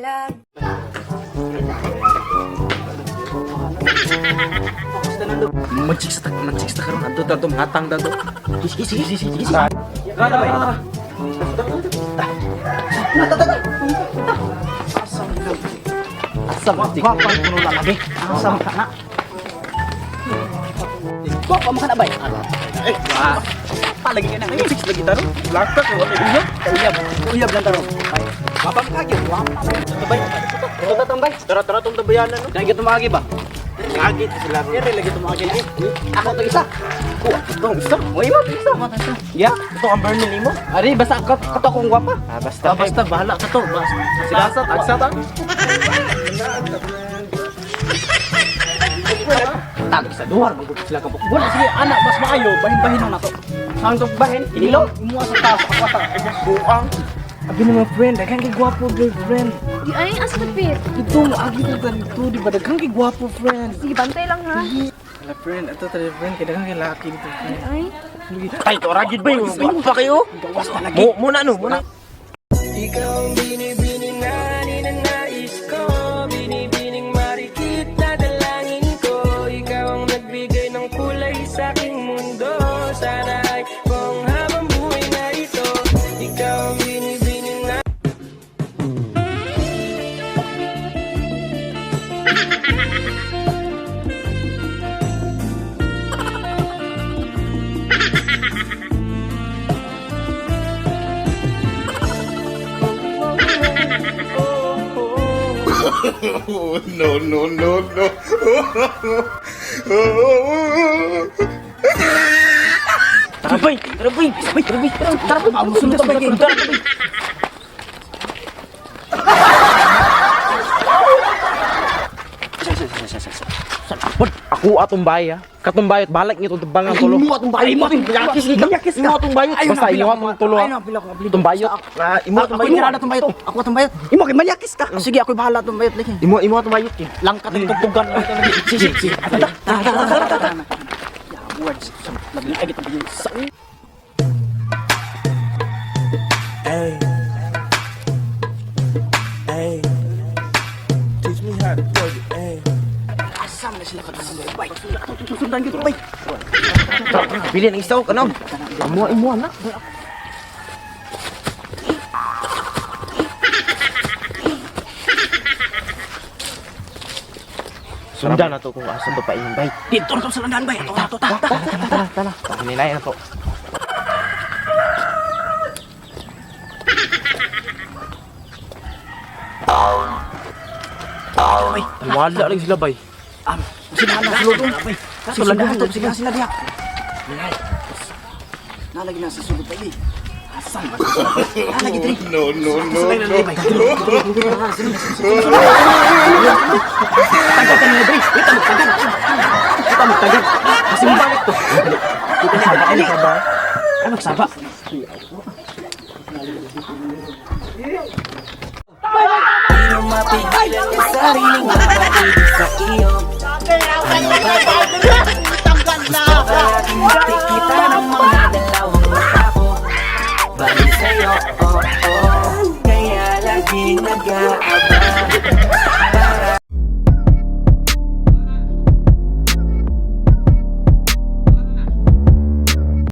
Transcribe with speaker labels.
Speaker 1: bulag.
Speaker 2: Mag-chicks ta karon adto ta to hatang ta to. Sige. Gana ba? Asam wapan kuno na lagi. Asam ka na. Wapa mo kana bay. Palagi ka na. Chicks lagi ta ro. Lakta ko uyab. Uyab lang ta ro. Wapa mo kagyo. Tambay. Ito tambay. Tara tong tambayanan no. Dai gito maagi ba? Lagi sila ro. Ere lagi tumagi ni. Ako to isa. Ito isa. Oy mo isa. Ya, ito ang burn nimo. Ari basta ka to akong gwapa. Basta bahala ka to. Basta agsa ta. Tag sa duwar magud sila ka. Wala sige anak mas maayo bahin-bahin na to. Sang to bahin inilo imo sa taas ako ta. Buang. Abi na friend, daghang kay gwapo girlfriend.
Speaker 1: Di ay, asa nagpit?
Speaker 2: Ito agi ko ganito, di ba daghang kay gwapo friend.
Speaker 1: Sige, bantay lang ha.
Speaker 2: Ala friend, ato tara friend, kay daghang kay laki dito friend.
Speaker 1: Ay,
Speaker 3: Ay, to ragid ba yung pa kayo?
Speaker 2: gawas na lagi.
Speaker 3: Muna.
Speaker 4: Ikaw ang binibining na ninanais ko, binibining marikit na dalangin ko. Ikaw ang nagbigay ng kulay sa aking mundo. Sana ay kung habang buhay na ito. Ikaw ang binibining na
Speaker 5: Oh, no.
Speaker 3: Tara bay. Tara, mamusunod ta bay. Ako atong baya. Katong bayot balik nito tubangan tulo.
Speaker 2: Imo atong bayot.
Speaker 3: Yakis ka atong bayot. Basta inyo atong tulo. Itong bayot. Imo atong
Speaker 2: Ako
Speaker 3: bayot.
Speaker 2: irada tong bayot. Ako atong bayot. Imo kay malyakis ka. Sige, ako bahala tong bayot lagi.
Speaker 3: Imo atong bayot ki.
Speaker 2: Langkat ang tugtugan. Sige. Tara. Ya, words. Labi ay kita bayot.
Speaker 4: Hey, teach me how to play the game.
Speaker 2: Asam na sila kadang bay. Susundan kita bay.
Speaker 3: Pili ng isaw kanang. Imo anak. Sundan na to kung asa ba pa inyong bay.
Speaker 2: Dito to sa landan bay. Ato.
Speaker 3: Tara. Pakinilay na to. Wala lang sila bay.
Speaker 2: Sila na sulod bay. Sa landan to sila diha. Nalagi na sa sulod bay. Asam ba? Nalagi diri.
Speaker 5: No.
Speaker 2: Tagal ka nila, Dre. Kita magtagal. Kasi mo balik to. Kita niya, baka ano ka ba? Ano saba?
Speaker 4: Di mo mapigilan ang sariling mapatibig sa iyo. Hindi kita ng mga dalawang mata ko. Balik sa'yo, Kaya laging nag-aabang.